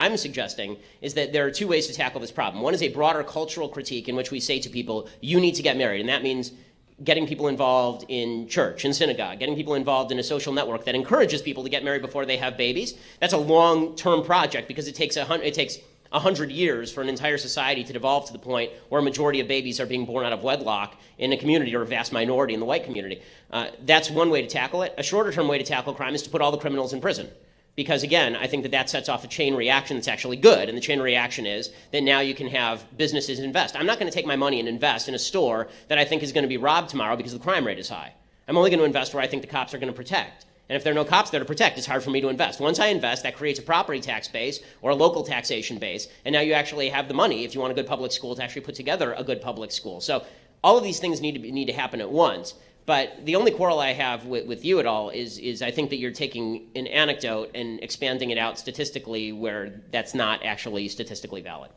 I'm suggesting is that there are two ways to tackle this problem. One is a broader cultural critique in which we say to people, you need to get married. And that means getting people involved in church and synagogue, getting people involved in a social network that encourages people to get married before they have babies. That's a long-term project because it takes 100 years for an entire society to devolve to the point where a majority of babies are being born out of wedlock in a community, or a vast minority in the white community. That's one way to tackle it. A shorter-term way to tackle crime is to put all the criminals in prison. Because again, I think that sets off a chain reaction that's actually good. And the chain reaction is that now you can have businesses invest. I'm not going to take my money and invest in a store that I think is going to be robbed tomorrow because the crime rate is high. I'm only going to invest where I think the cops are going to protect. And if there are no cops there to protect, it's hard for me to invest. Once I invest, that creates a property tax base or a local taxation base. And now you actually have the money, if you want a good public school, to actually put together a good public school. So all of these things need to happen at once. But the only quarrel I have with you at all is I think that you're taking an anecdote and expanding it out statistically where that's not actually statistically valid.